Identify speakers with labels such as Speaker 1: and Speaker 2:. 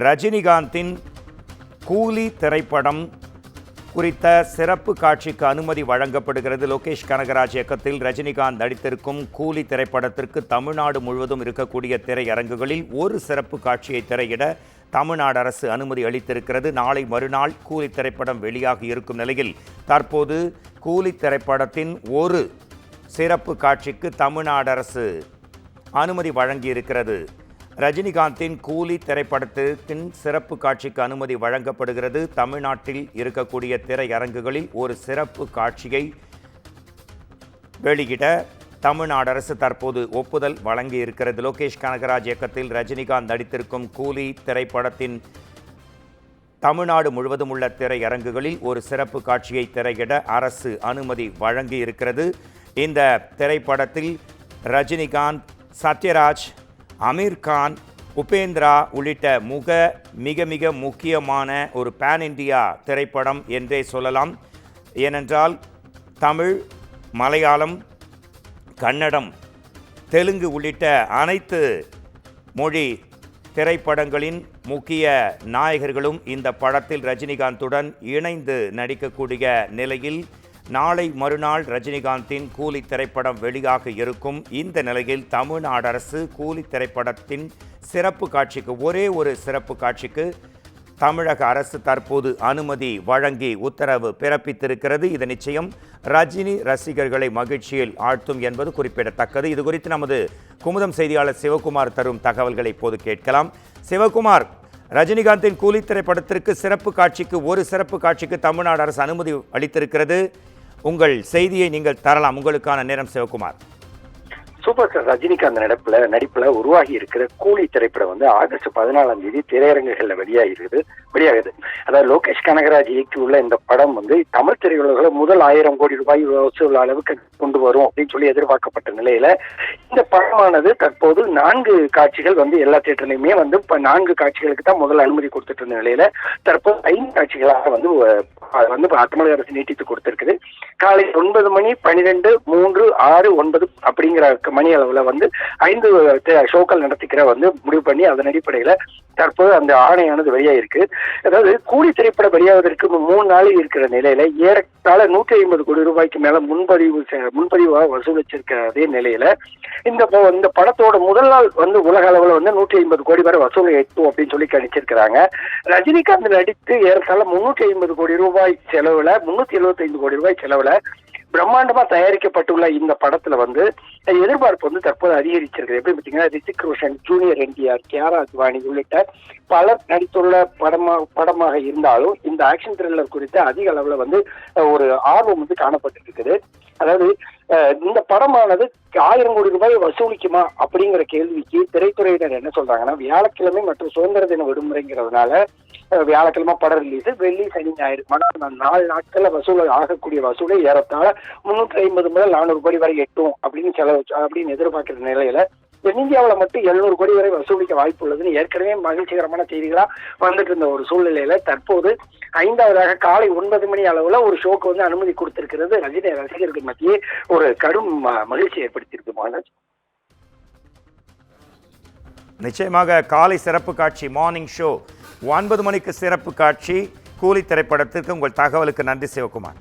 Speaker 1: ரஜினிகாந்தின் கூலி திரைப்படம் குறித்த சிறப்பு காட்சிக்கு அனுமதி வழங்கப்படுகிறது. லோகேஷ் கனகராஜ் இயக்கத்தில் ரஜினிகாந்த் நடித்திருக்கும் கூலி திரைப்படத்திற்கு தமிழ்நாடு முழுவதும் இருக்கக்கூடிய திரையரங்குகளில் ஒரு சிறப்பு காட்சியை திரையிட தமிழ்நாடு அரசு அனுமதி அளித்திருக்கிறது. நாளை மறுநாள் கூலி திரைப்படம் வெளியாகி இருக்கும் நிலையில் தற்போது கூலி திரைப்படத்தின் ஒரு சிறப்பு காட்சிக்கு தமிழ்நாடு அரசு அனுமதி வழங்கியிருக்கிறது. ரஜினிகாந்தின் கூலி திரைப்படத்தின் சிறப்பு காட்சிக்கு அனுமதி வழங்கப்படுகிறது. தமிழ்நாட்டில் இருக்கக்கூடிய திரையரங்குகளில் ஒரு சிறப்பு காட்சியை வெளியிட தமிழ்நாடு அரசு தற்போது ஒப்புதல் வழங்கி இருக்கிறது. லோகேஷ் கனகராஜ் இயக்கத்தில் ரஜினிகாந்த் நடித்திருக்கும் கூலி திரைப்படத்தின் தமிழ்நாடு முழுவதும் உள்ள திரையரங்குகளில் ஒரு சிறப்பு காட்சியை திரையிட அரசு அனுமதி வழங்கி இருக்கிறது. இந்த திரைப்படத்தில் ரஜினிகாந்த், சத்யராஜ், அமீர்கான், உபேந்திரா உள்ளிட்ட மிக மிக முக்கியமான ஒரு பேன் இண்டியா திரைப்படம் என்றே சொல்லலாம். ஏனென்றால் தமிழ், மலையாளம், கன்னடம், தெலுங்கு உள்ளிட்ட அனைத்து மொழி திரைப்படங்களின் முக்கிய நாயகர்களும் இந்த படத்தில் ரஜினிகாந்துடன் இணைந்து நடிக்கக்கூடிய நிலையில் நாளை மறுநாள் ரஜினிகாந்தின் கூலி திரைப்படம் வெளியாக இருக்கும். இந்த நிலையில் தமிழ்நாடு அரசு கூலி திரைப்படத்தின் சிறப்பு காட்சிக்கு ஒரே ஒரு சிறப்பு காட்சிக்கு தமிழக அரசு தற்போது அனுமதி வழங்கி உத்தரவு பிறப்பித்திருக்கிறது. இது நிச்சயம் ரஜினி ரசிகர்களை மகிழ்ச்சியில் ஆழ்த்தும் என்பது குறிப்பிடத்தக்கது. இது குறித்து நமது குமுதம் செய்தியாளர் சிவகுமார் தரும் தகவல்களை இப்போது கேட்கலாம். சிவகுமார், ரஜினிகாந்தின் கூலி திரைப்படத்திற்கு ஒரு சிறப்பு காட்சிக்கு தமிழ்நாடு அரசு அனுமதி அளித்திருக்கிறது. உங்கள் செய்தியை நீங்கள் தரலாம். உங்களுக்கான நேரம் சிவகுமார்.
Speaker 2: சூப்பர் ஸ்டார் ரஜினிகாந்த் நடிப்புல உருவாகி இருக்கிற கூலி திரைப்படம் ஆகஸ்ட் 14 திரையரங்குகள்ல வெளியாகுது. அதாவது லோகேஷ் கனகராஜ் இயக்கியுள்ள இந்த படம் தமிழ் திரையுலகில் முதல் 1000 கோடி ரூபாய் வசூல் அளவுக்கு கொண்டு வரும் அப்படின்னு சொல்லி எதிர்பார்க்கப்பட்ட நிலையில இந்த படமானது தற்போது 4 காட்சிகள் எல்லா தியேட்டர்லயுமே 4 காட்சிகளுக்கு தான் முதல் அனுமதி கொடுத்துட்டு இருந்த நிலையில தற்போது 5 காட்சிகளாக தமிழக அரசு நீட்டித்து கொடுத்திருக்குது. காலை 9 மணி, 12, 3, 6, 9 அப்படிங்கிற மணி அளவுல 5 ஷோக்கள் நடத்திக்கிற முடிவு பண்ணி அதன் அடிப்படையில தற்போது அந்த ஆணையானது வெளியாயிருக்கு. அதாவது கூலி திரைப்படம் வெளியாவதற்கு 3 நாளில் இருக்கிற நிலையில ஏறத்தாழ 150 கோடி ரூபாய்க்கு மேல முன்பதிவாக வசூலிச்சிருக்க அதே நிலையில இந்த படத்தோட முதல் நாள் உலக அளவுல 150 கோடி வரை வசூலை எட்டும் அப்படின்னு சொல்லி கணிச்சிருக்கிறாங்க. ரஜினிகாந்த் நடித்து ஏறத்தாழ 350 கோடி ரூபாய் செலவுல 375 கோடி ரூபாய் செலவுல பிரம்மாண்டமா தயாரிக்கப்பட்டுள்ள இந்த படத்துல எதிர்பார்ப்பு தற்போது அதிகரிச்சிருக்கு. எப்படி பார்த்தீங்கன்னா, ரித்திக் ரோஷன், ஜூனியர் என்டிஆர், கியாரா அத்வானி உள்ளிட்ட பலர் நடித்துள்ள படமாக இருந்தாலும் இந்த ஆக்ஷன் த்ரில்லர் குறித்து அதிக அளவுல ஒரு ஆர்வம் காணப்பட்டு இருக்குது. அதாவது இந்த படமானது 1000 கோடி ரூபாய் வசூலிக்குமா அப்படிங்கிற கேள்விக்கு திரைத்துறையினர் என்ன சொல்றாங்கன்னா, வியாழக்கிழமை மற்றும் சுதந்திர தின விடுமுறைங்கிறதுனால வியாழக்கிழமை படம் ரிலீஸ், வெள்ளி, சனி, ஞாயிறு 4 நாட்கள்ல வசூல் ஆகக்கூடிய வசூலை ஏறத்தாழ 350 முதல் 400 கோடி வரை எட்டும் அப்படின்னு எதிர்பார்க்கிற நிலையில தென்னிந்தியாவில் மட்டும் 700 கோடி வரை வசூலிக்க வாய்ப்பு உள்ளதுன்னு ஏற்கனவே மகிழ்ச்சிகரமான செய்திகளா வந்துட்டு இருந்த ஒரு சூழ்நிலையில தற்போது 5வதாக காலை 9 மணி அளவுல ஒரு ஷோக்கு அனுமதி கொடுத்திருக்கிறது. ரஜினி ரசிகர்கள் மத்தியே ஒரு கடும் மகிழ்ச்சி ஏற்படுத்தியிருக்கு. மனோஜ்,
Speaker 1: நிச்சயமாக காலை சிறப்பு காட்சி, மார்னிங் ஷோ 9 மணிக்கு சிறப்பு காட்சி கூலி திரைப்படத்திற்கு உங்கள் தகவலுக்கு நன்றி சிவகுமார்.